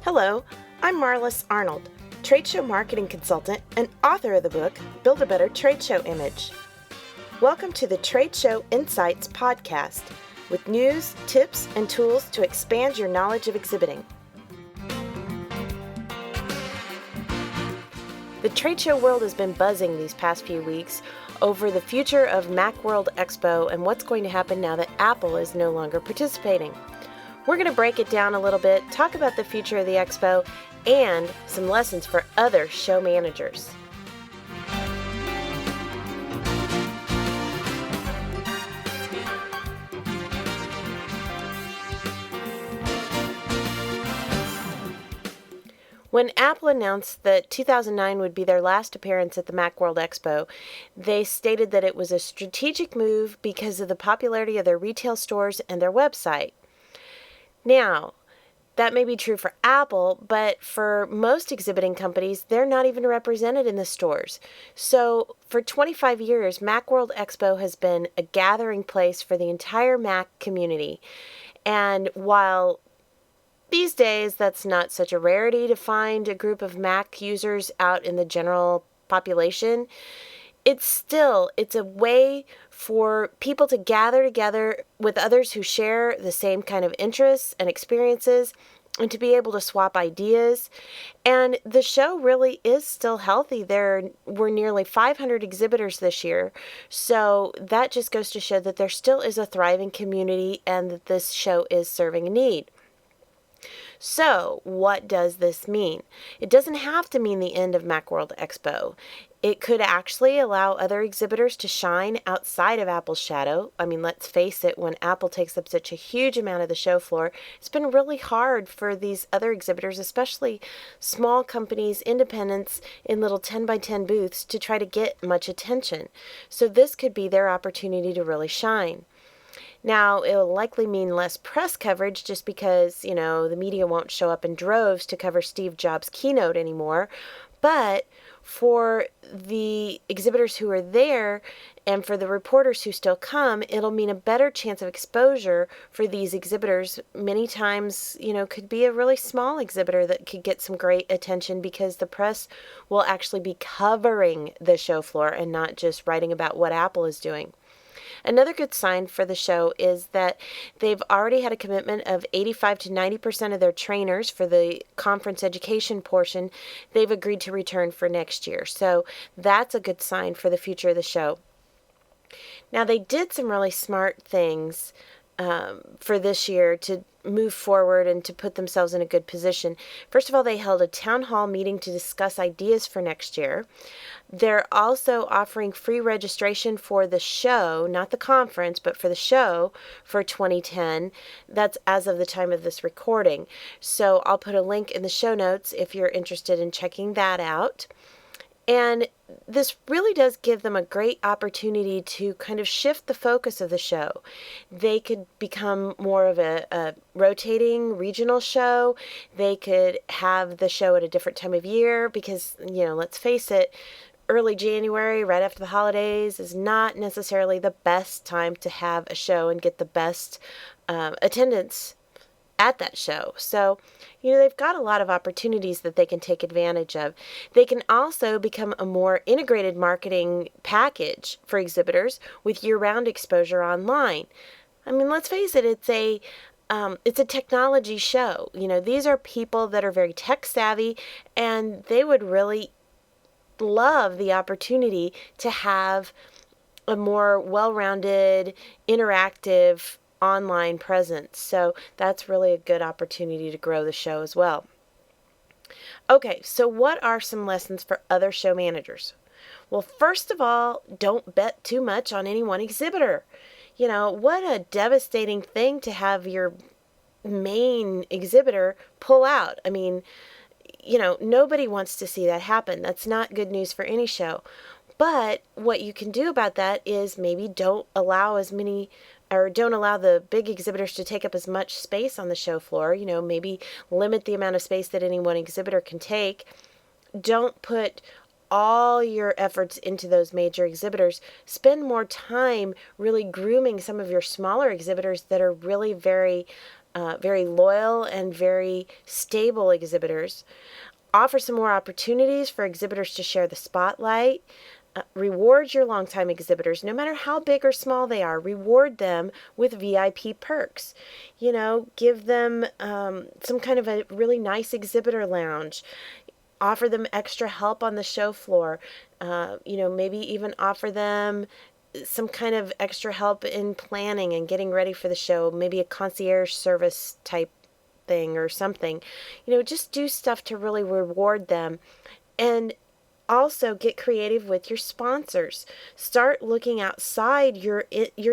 Hello, I'm Marlis Arnold, trade show marketing consultant and author of the book, Build a Better Trade Show Image. Welcome to the Trade Show Insights podcast with news, tips, and tools to expand your knowledge of exhibiting. The trade show world has been buzzing these past few weeks over the future of Macworld Expo and what's going to happen now that Apple is no longer participating. We're going to break it down a little bit, talk about the future of the expo, and some lessons for other show managers. When Apple announced that 2009 would be their last appearance at the Macworld Expo, they stated that it was a strategic move because of the popularity of their retail stores and their website. Now, that may be true for Apple, but for most exhibiting companies, they're not even represented in the stores. So for 25 years, Macworld Expo has been a gathering place for the entire Mac community. And while these days that's not such a rarity to find a group of Mac users out in the general population, it's a way for people to gather together with others who share the same kind of interests and experiences and to be able to swap ideas. And the show really is still healthy. There were nearly 500 exhibitors this year. So that just goes to show that there still is a thriving community and that this show is serving a need. So, what does this mean? It doesn't have to mean the end of Macworld Expo. It could actually allow other exhibitors to shine outside of Apple's shadow. I mean, let's face it, when Apple takes up such a huge amount of the show floor, it's been really hard for these other exhibitors, especially small companies, independents in little 10 by 10 booths, to try to get much attention. So this could be their opportunity to really shine. Now, it'll likely mean less press coverage just because, the media won't show up in droves to cover Steve Jobs' keynote anymore. But for the exhibitors who are there and for the reporters who still come, it'll mean a better chance of exposure for these exhibitors. Many times, could be a really small exhibitor that could get some great attention because the press will actually be covering the show floor and not just writing about what Apple is doing. Another good sign for the show is that they've already had a commitment of 85 to 90% of their trainers for the conference education portion. They've agreed to return for next year. So that's a good sign for the future of the show. Now, they did some really smart things for this year to move forward and to put themselves in a good position. First of all, they held a town hall meeting to discuss ideas for next year. They're also offering free registration for the show, not the conference, but for the show for 2010. That's as of the time of this recording. So I'll put a link in the show notes if you're interested in checking that out. And this really does give them a great opportunity to kind of shift the focus of the show. They could become more of a rotating regional show. They could have the show at a different time of year because, let's face it, early January, right after the holidays, is not necessarily the best time to have a show and get the best attendance at that show. So, they've got a lot of opportunities that they can take advantage of. They can also become a more integrated marketing package for exhibitors with year-round exposure online. I mean, let's face it, it's a technology show. These are people that are very tech savvy, and they would really love the opportunity to have a more well-rounded, interactive online presence. So that's really a good opportunity to grow the show as well. Okay, so what are some lessons for other show managers? Well, first of all, don't bet too much on any one exhibitor. What a devastating thing to have your main exhibitor pull out. I mean, nobody wants to see that happen. That's not good news for any show. But what you can do about that is maybe don't allow the big exhibitors to take up as much space on the show floor. Maybe limit the amount of space that any one exhibitor can take. Don't put all your efforts into those major exhibitors. Spend more time really grooming some of your smaller exhibitors that are really very very loyal and very stable exhibitors. Offer some more opportunities for exhibitors to share the spotlight. Reward your longtime exhibitors, no matter how big or small they are. Reward them with VIP perks. Give them some kind of a really nice exhibitor lounge. Offer them extra help on the show floor. Maybe even offer them some kind of extra help in planning and getting ready for the show. Maybe a concierge service type thing or something. Just do stuff to really reward them. And also get creative with your sponsors. Start looking outside your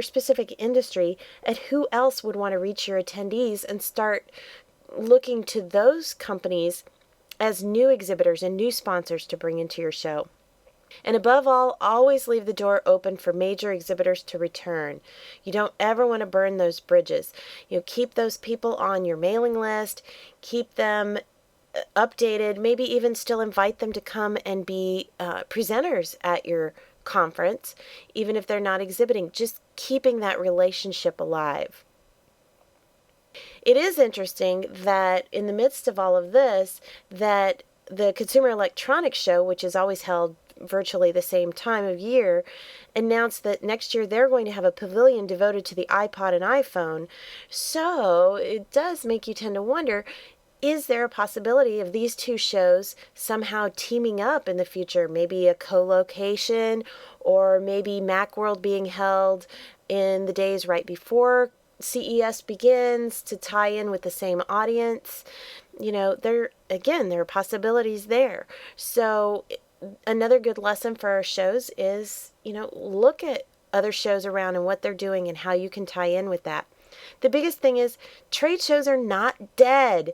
specific industry at who else would want to reach your attendees, and start looking to those companies as new exhibitors and new sponsors to bring into your show. And above all, always leave the door open for major exhibitors to return. You don't ever want to burn those bridges. Keep those people on your mailing list, keep them updated, maybe even still invite them to come and be presenters at your conference, even if they're not exhibiting, just keeping that relationship alive. It is interesting that in the midst of all of this, that the Consumer Electronics Show, which is always held virtually the same time of year, announced that next year they're going to have a pavilion devoted to the iPod and iPhone. So it does make you tend to wonder, is there a possibility of these two shows somehow teaming up in the future? Maybe a co-location, or maybe Macworld being held in the days right before CES begins to tie in with the same audience. There are possibilities there. So another good lesson for our shows is, look at other shows around and what they're doing and how you can tie in with that. The biggest thing is trade shows are not dead.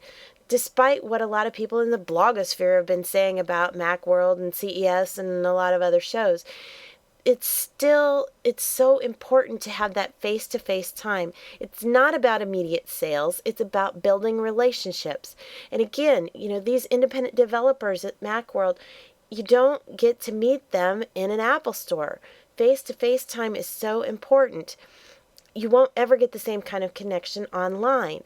Despite what a lot of people in the blogosphere have been saying about Macworld and CES and a lot of other shows, it's so important to have that face-to-face time. It's not about immediate sales. It's about building relationships. And again, these independent developers at Macworld, you don't get to meet them in an Apple store. Face-to-face time is so important. You won't ever get the same kind of connection online.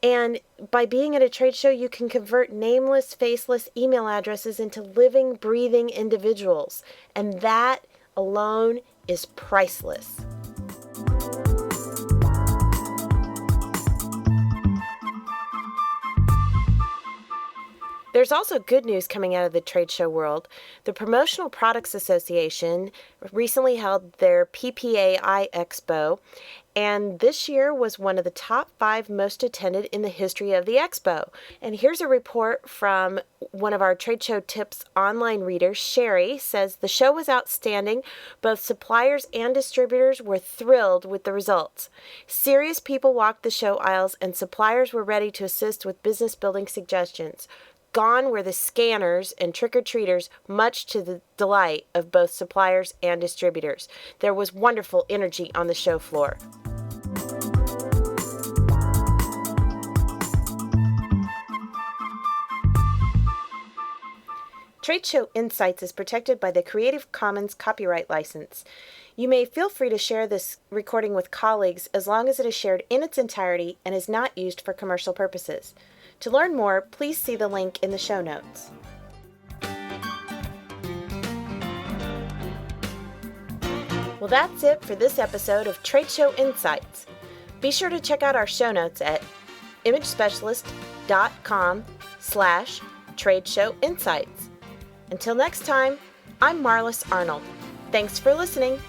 And by being at a trade show, you can convert nameless, faceless email addresses into living, breathing individuals. And that alone is priceless. There's also good news coming out of the trade show world. The Promotional Products Association recently held their PPAI Expo, and this year was one of the top 5 most attended in the history of the expo. And here's a report from one of our Trade Show Tips online readers. Sherry says the show was outstanding. Both suppliers and distributors were thrilled with the results. Serious people walked the show aisles, and suppliers were ready to assist with business building suggestions. Gone were the scanners and trick-or-treaters, much to the delight of both suppliers and distributors. There was wonderful energy on the show floor. Trade Show Insights is protected by the Creative Commons copyright license. You may feel free to share this recording with colleagues as long as it is shared in its entirety and is not used for commercial purposes. To learn more, please see the link in the show notes. Well, that's it for this episode of Trade Show Insights. Be sure to check out our show notes at imagespecialist.com/Trade Show Insights. Until next time, I'm Marlis Arnold. Thanks for listening.